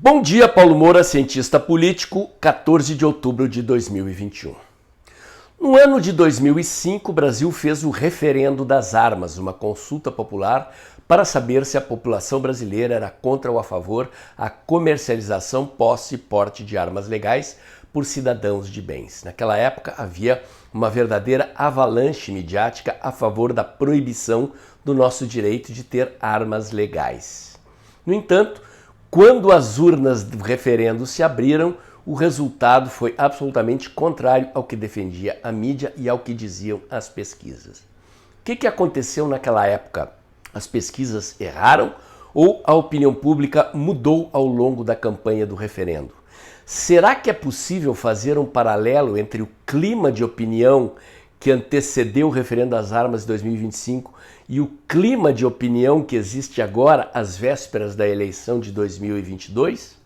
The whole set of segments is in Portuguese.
Bom dia, Paulo Moura, cientista político, 14 de outubro de 2021. No ano de 2005, o Brasil fez o referendo das armas, uma consulta popular para saber se a população brasileira era contra ou a favor a comercialização, posse e porte de armas legais por cidadãos de bens. Naquela época, havia uma verdadeira avalanche midiática a favor da proibição do nosso direito de ter armas legais. No entanto, quando as urnas do referendo se abriram, o resultado foi absolutamente contrário ao que defendia a mídia e ao que diziam as pesquisas. O que aconteceu naquela época? As pesquisas erraram ou a opinião pública mudou ao longo da campanha do referendo? Será que é possível fazer um paralelo entre o clima de opinião que antecedeu o referendo das armas de 2025 e o clima de opinião que existe agora, às vésperas da eleição de 2022?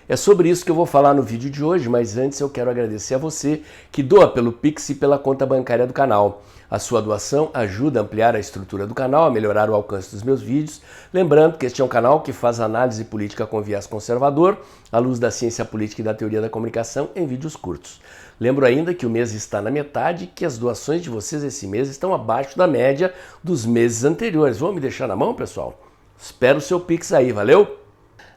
É sobre isso que eu vou falar no vídeo de hoje, mas antes eu quero agradecer a você que doa pelo Pix e pela conta bancária do canal. A sua doação ajuda a ampliar a estrutura do canal, a melhorar o alcance dos meus vídeos. Lembrando que este é um canal que faz análise política com viés conservador, à luz da ciência política e da teoria da comunicação, em vídeos curtos. Lembro ainda que o mês está na metade e que as doações de vocês esse mês estão abaixo da média dos meses anteriores. Vão me deixar na mão, pessoal? Espero o seu Pix aí, valeu?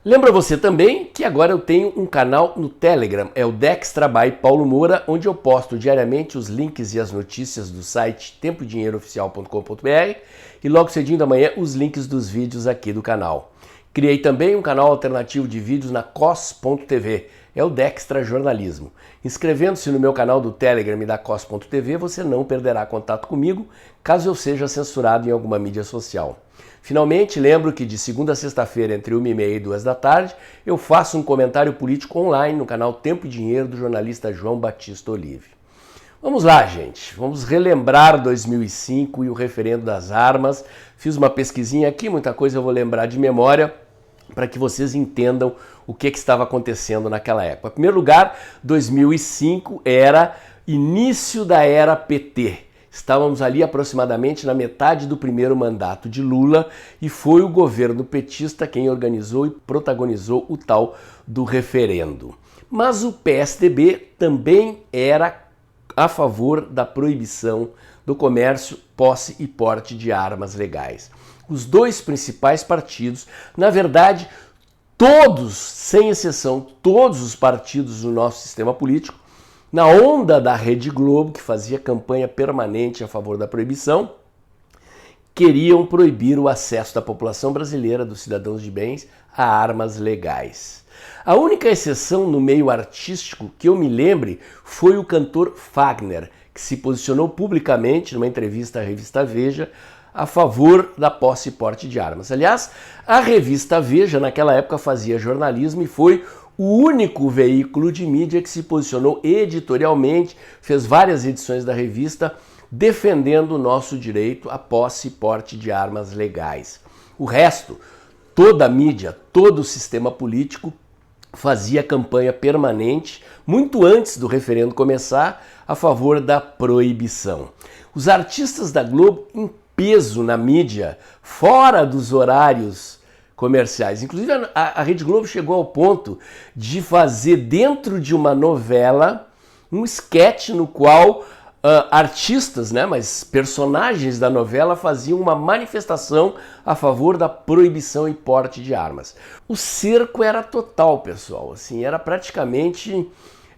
Lembra você também que agora eu tenho um canal no Telegram, é o Dextra by Paulo Moura, onde eu posto diariamente os links e as notícias do site tempodinheirooficial.com.br e logo cedinho da manhã os links dos vídeos aqui do canal. Criei também um canal alternativo de vídeos na cos.tv, é o Dextra Jornalismo. Inscrevendo-se no meu canal do Telegram e da cos.tv, você não perderá contato comigo caso eu seja censurado em alguma mídia social. Finalmente, lembro que de segunda a sexta-feira, entre 1h30 e 2 da tarde, eu faço um comentário político online no canal Tempo e Dinheiro do jornalista João Batista Olive. Vamos lá, gente. Vamos relembrar 2005 e o referendo das armas. Fiz uma pesquisinha aqui, muita coisa eu vou lembrar de memória para que vocês entendam o que estava acontecendo naquela época. Em primeiro lugar, 2005 era início da era PT. Estávamos ali aproximadamente na metade do primeiro mandato de Lula e foi o governo petista quem organizou e protagonizou o tal do referendo. Mas o PSDB também era a favor da proibição do comércio, posse e porte de armas legais. Os dois principais partidos, na verdade, todos, sem exceção, todos os partidos do nosso sistema político, na onda da Rede Globo, que fazia campanha permanente a favor da proibição, queriam proibir o acesso da população brasileira, dos cidadãos de bens, a armas legais. A única exceção no meio artístico que eu me lembre foi o cantor Fagner, que se posicionou publicamente numa entrevista à revista Veja a favor da posse e porte de armas. Aliás, a revista Veja naquela época fazia jornalismo e foi o único veículo de mídia que se posicionou editorialmente, fez várias edições da revista defendendo o nosso direito à posse e porte de armas legais. O resto, toda a mídia, todo o sistema político fazia campanha permanente, muito antes do referendo começar, a favor da proibição. Os artistas da Globo em peso na mídia, fora dos horários comerciais. Inclusive a Rede Globo chegou ao ponto de fazer dentro de uma novela um esquete no qual artistas, mas personagens da novela faziam uma manifestação a favor da proibição e porte de armas. O cerco era total, pessoal. Assim, era praticamente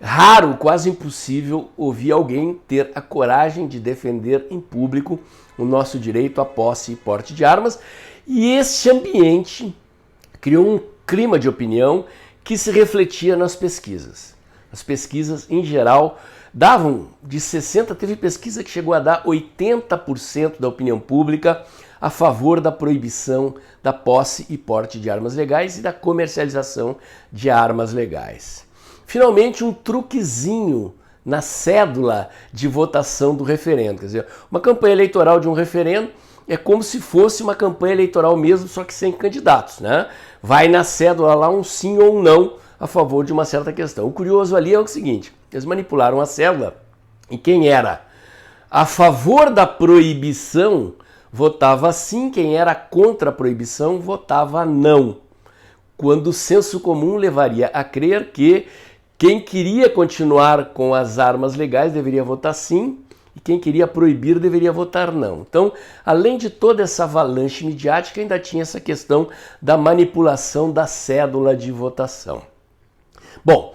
raro, quase impossível, ouvir alguém ter a coragem de defender em público o nosso direito à posse e porte de armas. E esse ambiente criou um clima de opinião que se refletia nas pesquisas. As pesquisas, em geral, davam de 60%, teve pesquisa que chegou a dar 80% da opinião pública a favor da proibição da posse e porte de armas legais e da comercialização de armas legais. Finalmente, um truquezinho na cédula de votação do referendo. Quer dizer, uma campanha eleitoral de um referendo é como se fosse uma campanha eleitoral mesmo, só que sem candidatos, né? Vai na cédula lá um sim ou um não a favor de uma certa questão. O curioso ali é o seguinte, eles manipularam a cédula e quem era a favor da proibição votava sim, quem era contra a proibição votava não. quando o senso comum levaria a crer que quem queria continuar com as armas legais deveria votar sim, e quem queria proibir deveria votar não. Então, além de toda essa avalanche midiática, ainda tinha essa questão da manipulação da cédula de votação. Bom,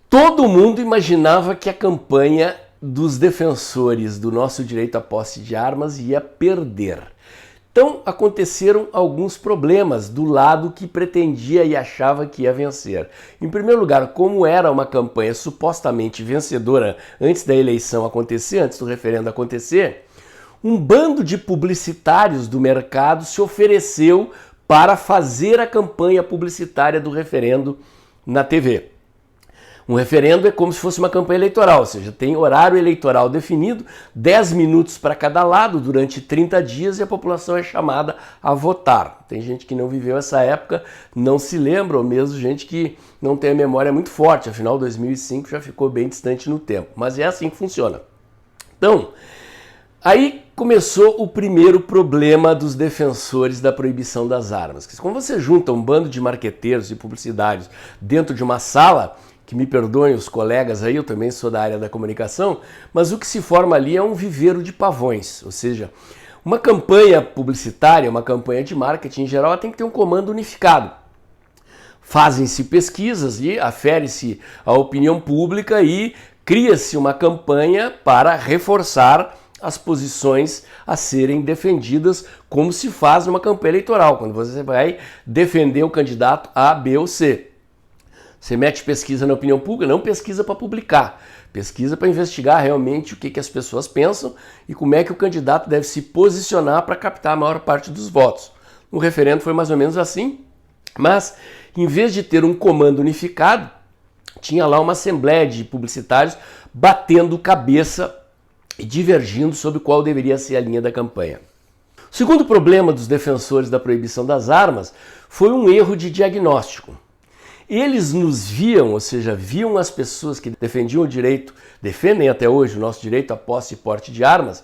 todo mundo imaginava que a campanha dos defensores do nosso direito à posse de armas ia perder. Então aconteceram alguns problemas do lado que pretendia e achava que ia vencer. Em primeiro lugar, como era uma campanha supostamente vencedora antes da eleição acontecer, antes do referendo acontecer, um bando de publicitários do mercado se ofereceu para fazer a campanha publicitária do referendo na TV. Um referendo é como se fosse uma campanha eleitoral, ou seja, tem horário eleitoral definido, 10 minutos para cada lado durante 30 dias e a população é chamada a votar. Tem gente que não viveu essa época, não se lembra, ou mesmo gente que não tem a memória muito forte, afinal 2005 já ficou bem distante no tempo, mas é assim que funciona. Então, aí começou o primeiro problema dos defensores da proibição das armas. Quando você junta um bando de marqueteiros e publicitários dentro de uma sala, que me perdoem os colegas aí, eu também sou da área da comunicação, mas o que se forma ali é um viveiro de pavões, ou seja, uma campanha publicitária, uma campanha de marketing em geral, ela tem que ter um comando unificado. Fazem-se pesquisas e afere-se a opinião pública e cria-se uma campanha para reforçar as posições a serem defendidas, como se faz numa campanha eleitoral, quando você vai defender o candidato A, B ou C. Você mete pesquisa na opinião pública, não pesquisa para publicar, pesquisa para investigar realmente o que as pessoas pensam e como é que o candidato deve se posicionar para captar a maior parte dos votos. No referendo foi mais ou menos assim, mas em vez de ter um comando unificado, tinha lá uma assembleia de publicitários batendo cabeça e divergindo sobre qual deveria ser a linha da campanha. O segundo problema dos defensores da proibição das armas foi um erro de diagnóstico. Eles nos viam, ou seja, viam as pessoas que defendiam o direito, defendem até hoje o nosso direito à posse e porte de armas,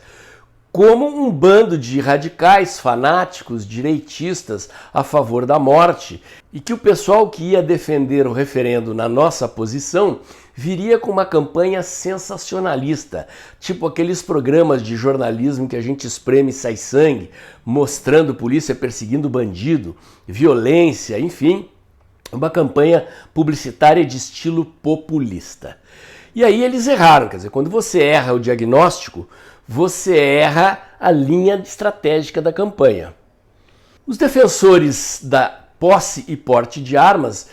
como um bando de radicais, fanáticos, direitistas a favor da morte, e que o pessoal que ia defender o referendo na nossa posição viria com uma campanha sensacionalista, tipo aqueles programas de jornalismo que a gente espreme e sai sangue, mostrando polícia perseguindo bandido, violência, enfim, uma campanha publicitária de estilo populista. E aí eles erraram, quer dizer, quando você erra o diagnóstico, você erra a linha estratégica da campanha. Os defensores da posse e porte de armas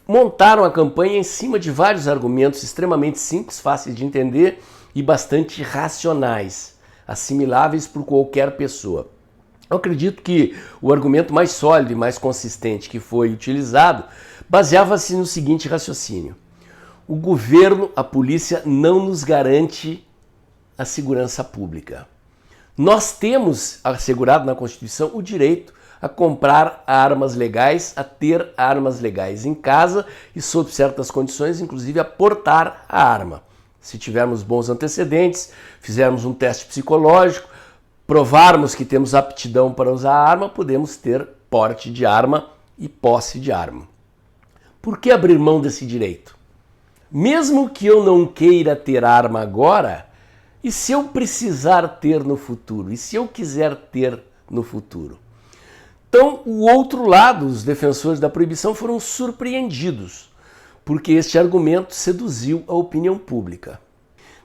montaram a campanha em cima de vários argumentos extremamente simples, fáceis de entender e bastante racionais, assimiláveis por qualquer pessoa. Eu acredito que o argumento mais sólido e mais consistente que foi utilizado baseava-se no seguinte raciocínio: o governo, a polícia, não nos garante a segurança pública. Nós temos assegurado na Constituição o direito a comprar armas legais, a ter armas legais em casa e, sob certas condições, inclusive a portar a arma. Se tivermos bons antecedentes, fizermos um teste psicológico, provarmos que temos aptidão para usar a arma, podemos ter porte de arma e posse de arma. Por que abrir mão desse direito? Mesmo que eu não queira ter arma agora, e se eu precisar ter no futuro? E se eu quiser ter no futuro? Então, o outro lado, os defensores da proibição foram surpreendidos, porque este argumento seduziu a opinião pública.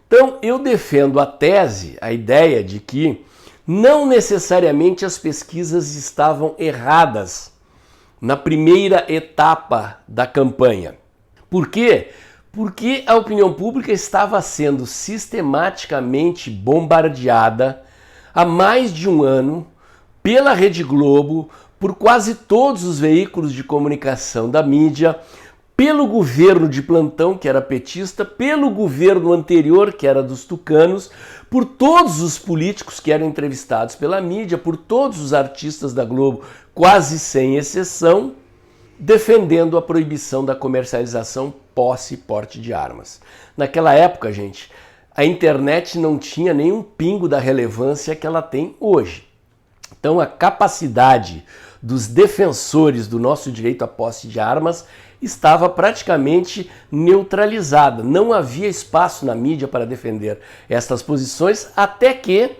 Então, eu defendo a tese, a ideia de que não necessariamente as pesquisas estavam erradas na primeira etapa da campanha. Por quê? Porque a opinião pública estava sendo sistematicamente bombardeada há mais de um ano pela Rede Globo, por quase todos os veículos de comunicação da mídia, pelo governo de plantão, que era petista, pelo governo anterior, que era dos tucanos, por todos os políticos que eram entrevistados pela mídia, por todos os artistas da Globo, quase sem exceção, defendendo a proibição da comercialização, posse e porte de armas. Naquela época, gente, a internet não tinha nenhum pingo da relevância que ela tem hoje. Então a capacidade dos defensores do nosso direito à posse de armas estava praticamente neutralizada. Não havia espaço na mídia para defender estas posições até que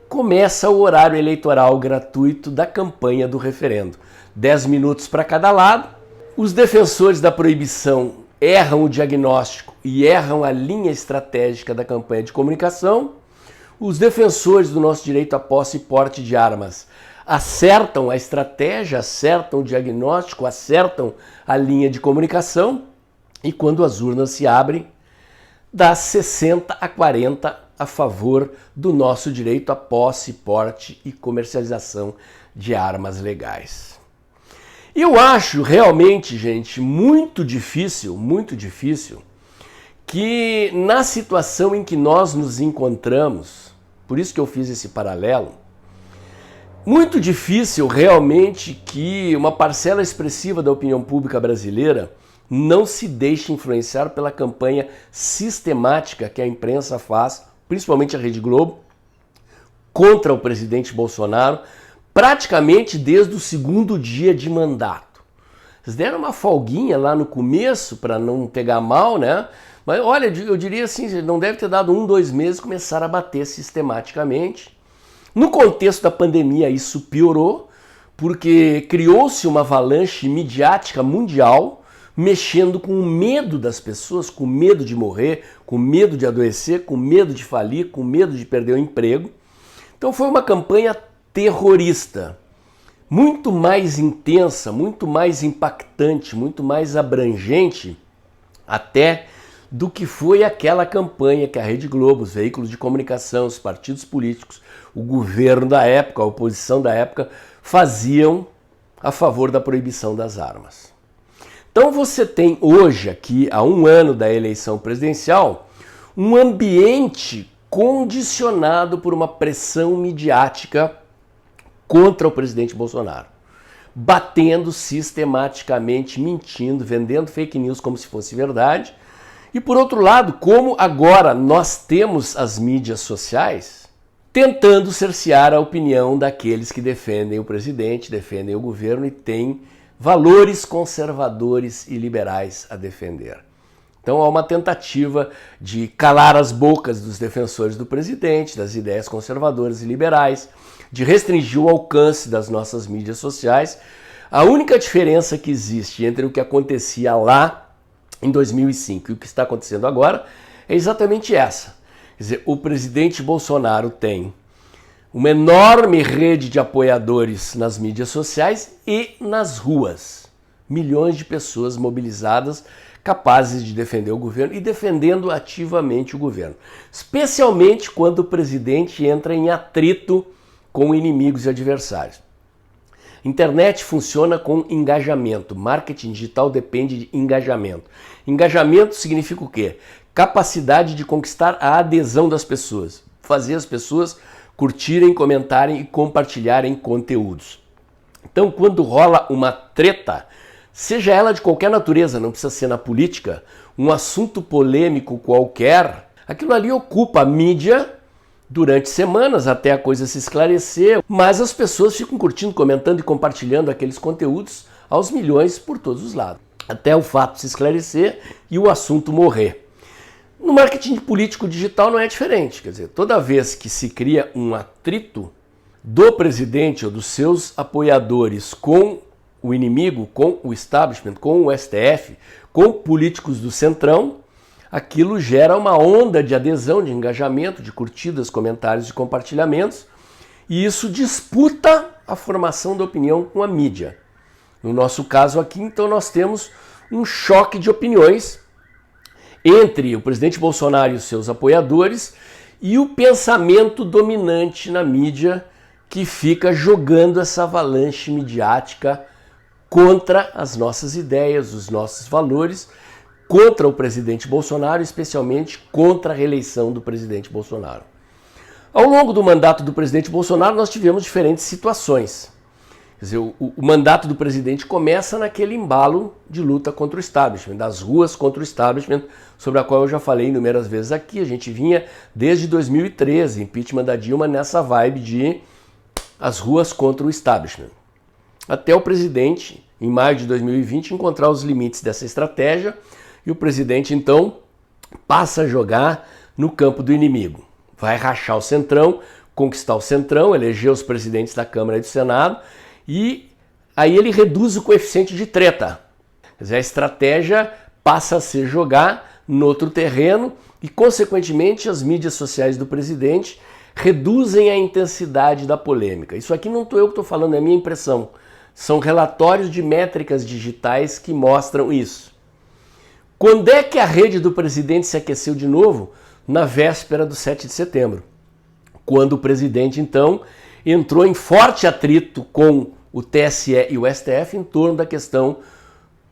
começa o horário eleitoral gratuito da campanha do referendo. 10 minutos para cada lado. Os defensores da proibição erram o diagnóstico e erram a linha estratégica da campanha de comunicação. Os defensores do nosso direito à posse e porte de armas acertam a estratégia, acertam o diagnóstico, acertam a linha de comunicação e quando as urnas se abrem, dá 60 a 40 a favor do nosso direito à posse, porte e comercialização de armas legais. Eu acho realmente, gente, muito difícil que na situação em que nós nos encontramos, por isso que eu fiz esse paralelo, muito difícil realmente que uma parcela expressiva da opinião pública brasileira não se deixe influenciar pela campanha sistemática que a imprensa faz, principalmente a Rede Globo, contra o presidente Bolsonaro, praticamente desde o segundo dia de mandato. Eles deram uma folguinha lá no começo para não pegar mal, né? Mas olha, eu diria assim, não deve ter dado 1, 2 meses e começaram a bater sistematicamente. No contexto da pandemia isso piorou, porque criou-se uma avalanche midiática mundial, mexendo com o medo das pessoas, com medo de morrer, com medo de adoecer, com medo de falir, com medo de perder o emprego. Então foi uma campanha terrorista, muito mais intensa, muito mais impactante, muito mais abrangente até do que foi aquela campanha que a Rede Globo, os veículos de comunicação, os partidos políticos, o governo da época, a oposição da época, faziam a favor da proibição das armas. Então você tem hoje, aqui, há 1 ano da eleição presidencial, um ambiente condicionado por uma pressão midiática contra o presidente Bolsonaro, batendo sistematicamente, mentindo, vendendo fake news como se fosse verdade. E por outro lado, como agora nós temos as mídias sociais tentando cercear a opinião daqueles que defendem o presidente, defendem o governo e têm valores conservadores e liberais a defender. Então há uma tentativa de calar as bocas dos defensores do presidente, das ideias conservadoras e liberais, de restringir o alcance das nossas mídias sociais. A única diferença que existe entre o que acontecia lá em 2005 e o que está acontecendo agora é exatamente essa. Quer dizer, o presidente Bolsonaro tem uma enorme rede de apoiadores nas mídias sociais e nas ruas. Milhões de pessoas mobilizadas, capazes de defender o governo e defendendo ativamente o governo. Especialmente quando o presidente entra em atrito com inimigos e adversários. Internet funciona com engajamento. Marketing digital depende de engajamento. Engajamento significa o quê? Capacidade de conquistar a adesão das pessoas. Fazer as pessoas curtirem, comentarem e compartilharem conteúdos. Então, quando rola uma treta, seja ela de qualquer natureza, não precisa ser na política, um assunto polêmico qualquer, aquilo ali ocupa a mídia durante semanas até a coisa se esclarecer, mas as pessoas ficam curtindo, comentando e compartilhando aqueles conteúdos aos milhões por todos os lados, até o fato se esclarecer e o assunto morrer. No marketing político digital não é diferente, quer dizer, toda vez que se cria um atrito do presidente ou dos seus apoiadores com o inimigo, com o establishment, com o STF, com políticos do Centrão, aquilo gera uma onda de adesão, de engajamento, de curtidas, comentários e compartilhamentos, e isso disputa a formação da opinião com a mídia. No nosso caso aqui, então, nós temos um choque de opiniões entre o presidente Bolsonaro e os seus apoiadores e o pensamento dominante na mídia que fica jogando essa avalanche midiática contra as nossas ideias, os nossos valores, contra o presidente Bolsonaro, especialmente contra a reeleição do presidente Bolsonaro. Ao longo do mandato do presidente Bolsonaro, nós tivemos diferentes situações. Quer dizer, o mandato do presidente começa naquele embalo de luta contra o establishment, das ruas contra o establishment, sobre a qual eu já falei inúmeras vezes aqui. A gente vinha desde 2013, impeachment da Dilma, nessa vibe de as ruas contra o establishment. até o presidente, em maio de 2020, encontrar os limites dessa estratégia e o presidente, então, passa a jogar no campo do inimigo. Vai rachar o Centrão, conquistar o Centrão, eleger os presidentes da Câmara e do Senado e aí ele reduz o coeficiente de treta. Quer dizer, a estratégia passa a ser jogar no outro terreno e, consequentemente, as mídias sociais do presidente reduzem a intensidade da polêmica. Isso aqui não estou eu que estou falando, é a minha impressão. São relatórios de métricas digitais que mostram isso. Quando é que a rede do presidente se aqueceu de novo? Na véspera do 7 de setembro. Quando o presidente, então, entrou em forte atrito com o TSE e o STF em torno da questão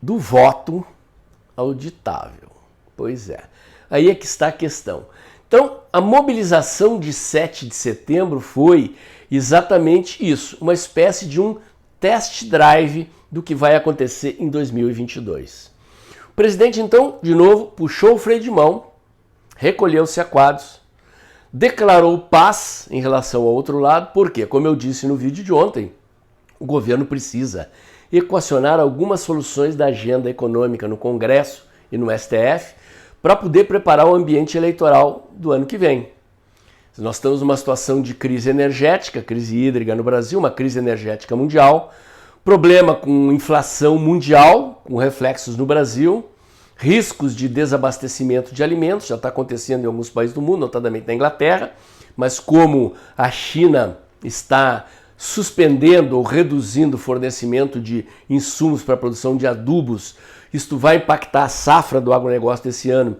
do voto auditável. Pois é, aí é que está a questão. Então, a mobilização de 7 de setembro foi exatamente isso, uma espécie de um test drive do que vai acontecer em 2022. O presidente, então, de novo, puxou o freio de mão, recolheu-se a quadros, declarou paz em relação ao outro lado, porque, como eu disse no vídeo de ontem, o governo precisa equacionar algumas soluções da agenda econômica no Congresso e no STF para poder preparar o ambiente eleitoral do ano que vem. Nós estamos numa situação de crise energética, crise hídrica no Brasil, uma crise energética mundial, problema com inflação mundial, com reflexos no Brasil, riscos de desabastecimento de alimentos, já está acontecendo em alguns países do mundo, notadamente na Inglaterra, mas como a China está suspendendo ou reduzindo o fornecimento de insumos para a produção de adubos, isto vai impactar a safra do agronegócio desse ano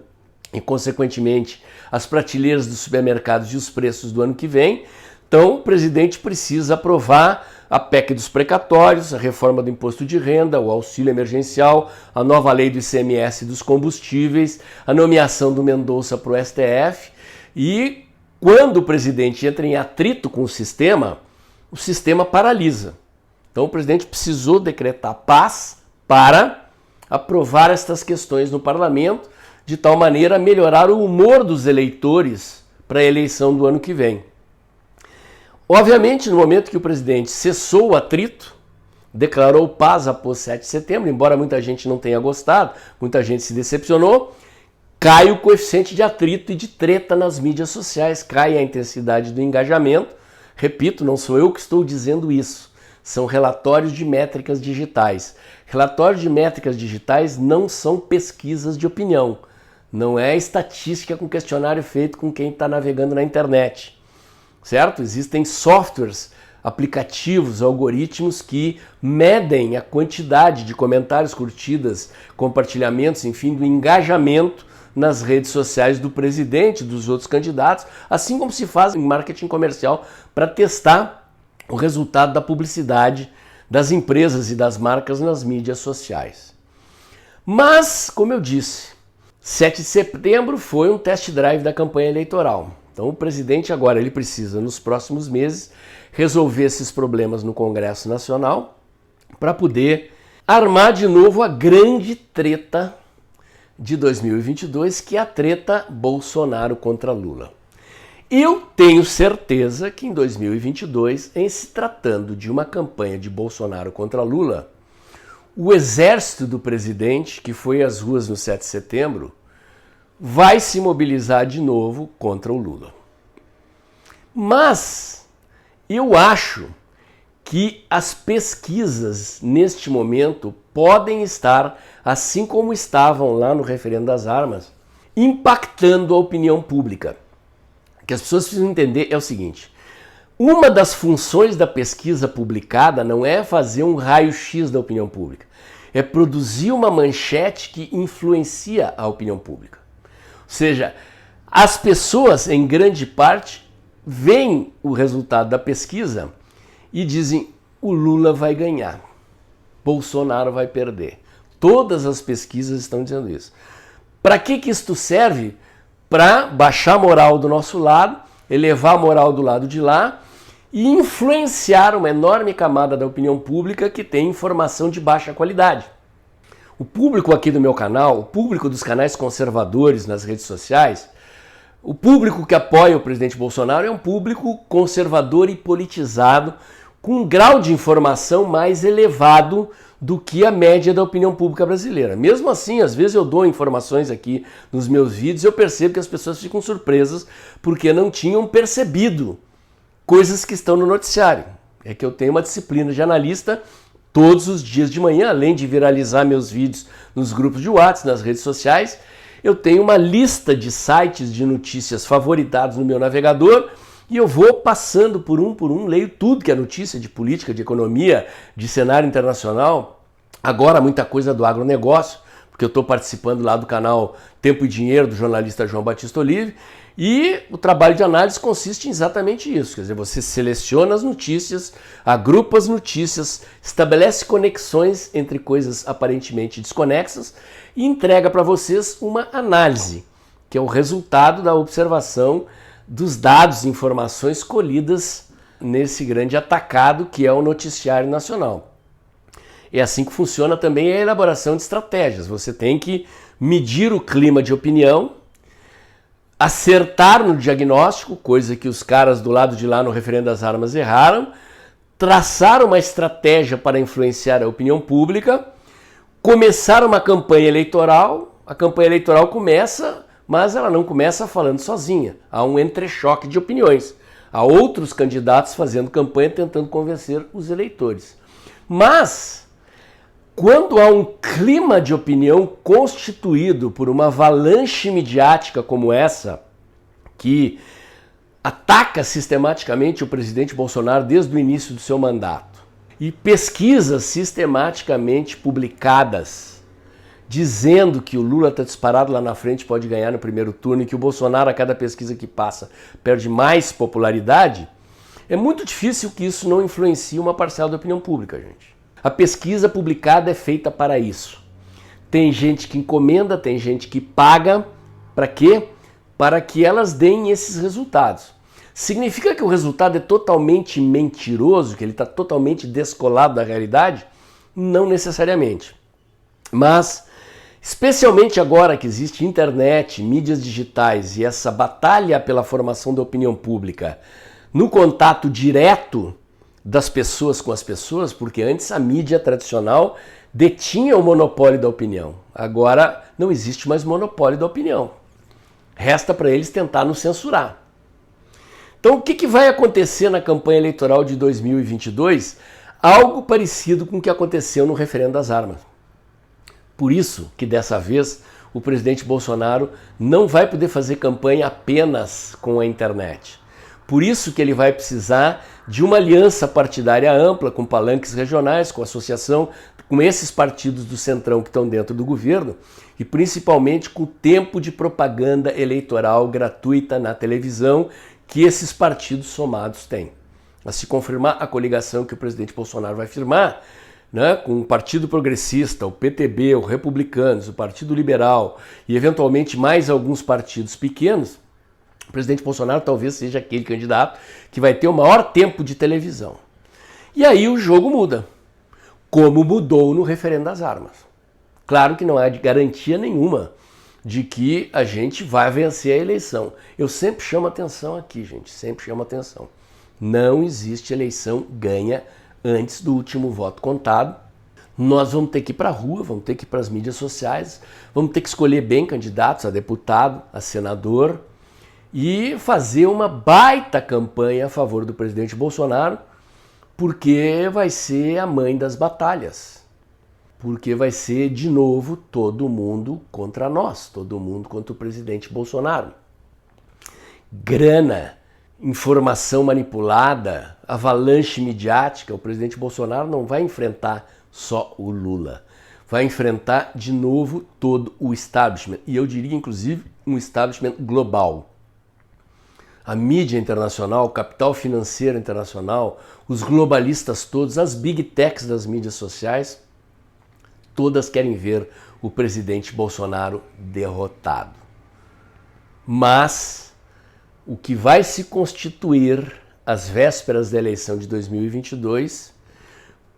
e, consequentemente, as prateleiras dos supermercados e os preços do ano que vem. Então, o presidente precisa aprovar a PEC dos precatórios, a reforma do imposto de renda, o auxílio emergencial, a nova lei do ICMS dos combustíveis, a nomeação do Mendonça para o STF. E quando o presidente entra em atrito com o sistema paralisa. Então o presidente precisou decretar paz para aprovar estas questões no parlamento, de tal maneira a melhorar o humor dos eleitores para a eleição do ano que vem. Obviamente, no momento que o presidente cessou o atrito, declarou paz após 7 de setembro, embora muita gente não tenha gostado, muita gente se decepcionou, cai o coeficiente de atrito e de treta nas mídias sociais, cai a intensidade do engajamento. Repito, não sou eu que estou dizendo isso, são relatórios de métricas digitais. Relatórios de métricas digitais não são pesquisas de opinião, não é estatística com questionário feito com quem está navegando na internet, certo? Existem softwares, aplicativos, algoritmos que medem a quantidade de comentários, curtidas, compartilhamentos, enfim, do engajamento nas redes sociais do presidente, dos outros candidatos, assim como se faz em marketing comercial para testar o resultado da publicidade das empresas e das marcas nas mídias sociais. Mas, como eu disse, 7 de setembro foi um test drive da campanha eleitoral. Então o presidente agora ele precisa, nos próximos meses, resolver esses problemas no Congresso Nacional para poder armar de novo a grande treta de 2022, que é a treta Bolsonaro contra Lula. Eu tenho certeza que em 2022, em se tratando de uma campanha de Bolsonaro contra Lula, o exército do presidente, que foi às ruas no 7 de setembro, vai se mobilizar de novo contra o Lula. Mas eu acho que as pesquisas neste momento podem estar, assim como estavam lá no referendo das armas, impactando a opinião pública. O que as pessoas precisam entender é o seguinte: uma das funções da pesquisa publicada não é fazer um raio-x da opinião pública, é produzir uma manchete que influencia a opinião pública. Ou seja, as pessoas, em grande parte, veem o resultado da pesquisa e dizem: o Lula vai ganhar, Bolsonaro vai perder. Todas as pesquisas estão dizendo isso. Para que isto serve? Para baixar a moral do nosso lado, elevar a moral do lado de lá e influenciar uma enorme camada da opinião pública que tem informação de baixa qualidade. O público aqui do meu canal, o público dos canais conservadores nas redes sociais, o público que apoia o presidente Bolsonaro é um público conservador e politizado, com um grau de informação mais elevado do que a média da opinião pública brasileira. Mesmo assim, às vezes eu dou informações aqui nos meus vídeos e eu percebo que as pessoas ficam surpresas porque não tinham percebido coisas que estão no noticiário. É que eu tenho uma disciplina de analista todos os dias de manhã, além de viralizar meus vídeos nos grupos de WhatsApp, nas redes sociais, eu tenho uma lista de sites de notícias favoritados no meu navegador e eu vou passando por um, leio tudo que é notícia de política, de economia, de cenário internacional. Agora muita coisa do agronegócio, porque eu estou participando lá do canal Tempo e Dinheiro do jornalista João Batista Olive. E o trabalho de análise consiste em exatamente isso, quer dizer, você seleciona as notícias, agrupa as notícias, estabelece conexões entre coisas aparentemente desconexas e entrega para vocês uma análise, que é o resultado da observação dos dados e informações colhidas nesse grande atacado que é o noticiário nacional. É assim que funciona também a elaboração de estratégias. Você tem que medir o clima de opinião, acertar no diagnóstico, coisa que os caras do lado de lá no referendo das armas erraram, traçar uma estratégia para influenciar a opinião pública, começar uma campanha eleitoral. A campanha eleitoral começa, mas ela não começa falando sozinha. Há um entrechoque de opiniões. Há outros candidatos fazendo campanha tentando convencer os eleitores. Mas, quando há um clima de opinião constituído por uma avalanche midiática como essa, que ataca sistematicamente o presidente Bolsonaro desde o início do seu mandato, e pesquisas sistematicamente publicadas dizendo que o Lula está disparado lá na frente, pode ganhar no primeiro turno, e que o Bolsonaro, a cada pesquisa que passa, perde mais popularidade, é muito difícil que isso não influencie uma parcela da opinião pública, gente. A pesquisa publicada é feita para isso. Tem gente que encomenda, tem gente que paga. Para quê? Para que elas deem esses resultados. Significa que o resultado é totalmente mentiroso, que ele está totalmente descolado da realidade? Não necessariamente. Mas, especialmente agora que existe internet, mídias digitais e essa batalha pela formação da opinião pública no contato direto das pessoas com as pessoas, porque antes a mídia tradicional detinha o monopólio da opinião. Agora não existe mais monopólio da opinião. Resta para eles tentar nos censurar. Então o que vai acontecer na campanha eleitoral de 2022? Algo parecido com o que aconteceu no referendo das armas. Por isso que dessa vez o presidente Bolsonaro não vai poder fazer campanha apenas com a internet. Por isso que ele vai precisar de uma aliança partidária ampla, com palanques regionais, com associação, com esses partidos do Centrão que estão dentro do governo, e principalmente com o tempo de propaganda eleitoral gratuita na televisão que esses partidos somados têm. A se confirmar a coligação que o presidente Bolsonaro vai firmar, né, com o Partido Progressista, o PTB, o Republicanos, o Partido Liberal e eventualmente mais alguns partidos pequenos, o presidente Bolsonaro talvez seja aquele candidato que vai ter o maior tempo de televisão. E aí o jogo muda, como mudou no referendo das armas. Claro que não há garantia nenhuma de que a gente vai vencer a eleição. Eu sempre chamo atenção aqui, gente, sempre chamo atenção. Não existe eleição ganha antes do último voto contado. Nós vamos ter que ir para a rua, vamos ter que ir para as mídias sociais, vamos ter que escolher bem candidatos a deputado, a senador, e fazer uma baita campanha a favor do presidente Bolsonaro, porque vai ser a mãe das batalhas. Porque vai ser, de novo, todo mundo contra nós, todo mundo contra o presidente Bolsonaro. Grana, informação manipulada, avalanche midiática. O presidente Bolsonaro não vai enfrentar só o Lula, vai enfrentar de novo todo o establishment, e eu diria inclusive um establishment global. A mídia internacional, o capital financeiro internacional, os globalistas todos, as big techs das mídias sociais, todas querem ver o presidente Bolsonaro derrotado. Mas o que vai se constituir às vésperas da eleição de 2022,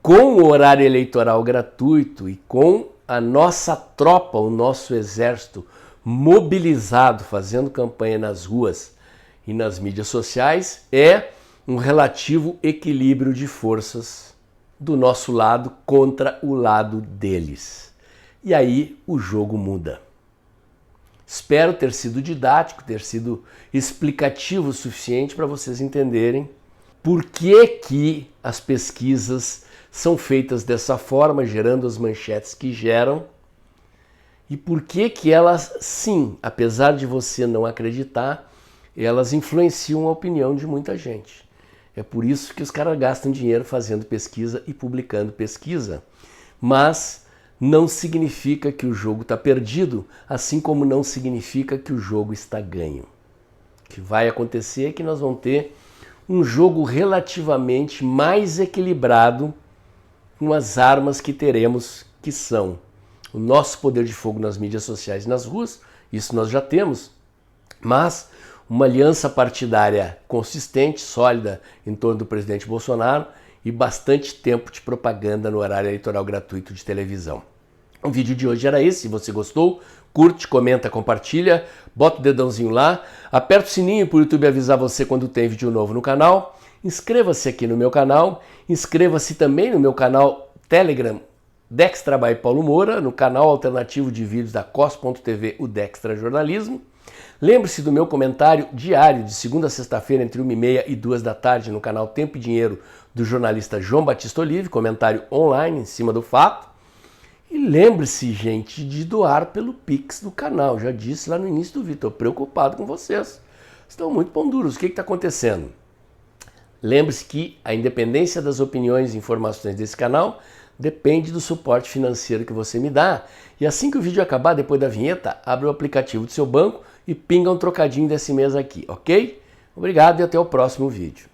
com o horário eleitoral gratuito e com a nossa tropa, o nosso exército mobilizado, fazendo campanha nas ruas e nas mídias sociais, é um relativo equilíbrio de forças do nosso lado contra o lado deles. E aí o jogo muda. Espero ter sido didático, ter sido explicativo o suficiente para vocês entenderem por que as pesquisas são feitas dessa forma, gerando as manchetes que geram, e por que elas, sim, apesar de você não acreditar, elas influenciam a opinião de muita gente. É por isso que os caras gastam dinheiro fazendo pesquisa e publicando pesquisa. Mas não significa que o jogo está perdido, assim como não significa que o jogo está ganho. O que vai acontecer é que nós vamos ter um jogo relativamente mais equilibrado com as armas que teremos, que são o nosso poder de fogo nas mídias sociais e nas ruas, isso nós já temos, mas uma aliança partidária consistente, sólida em torno do presidente Bolsonaro e bastante tempo de propaganda no horário eleitoral gratuito de televisão. O vídeo de hoje era esse. Se você gostou, curte, comenta, compartilha, bota o dedãozinho lá, aperta o sininho para o YouTube avisar você quando tem vídeo novo no canal, inscreva-se aqui no meu canal, inscreva-se também no meu canal Telegram, Dextra by Paulo Moura, no canal alternativo de vídeos da cos.tv, o Dextra Jornalismo. Lembre-se do meu comentário diário de segunda a sexta-feira entre 1h30 e 2 da tarde no canal Tempo e Dinheiro do jornalista João Batista Olive, comentário online em cima do fato. E lembre-se, gente, de doar pelo Pix do canal. Já disse lá no início do vídeo, estou preocupado com vocês. Estão muito pão duros. O que está acontecendo? Lembre-se que a independência das opiniões e informações desse canal depende do suporte financeiro que você me dá. E assim que o vídeo acabar, depois da vinheta, abre o aplicativo do seu banco e pinga um trocadinho desse mês aqui, ok? Obrigado e até o próximo vídeo.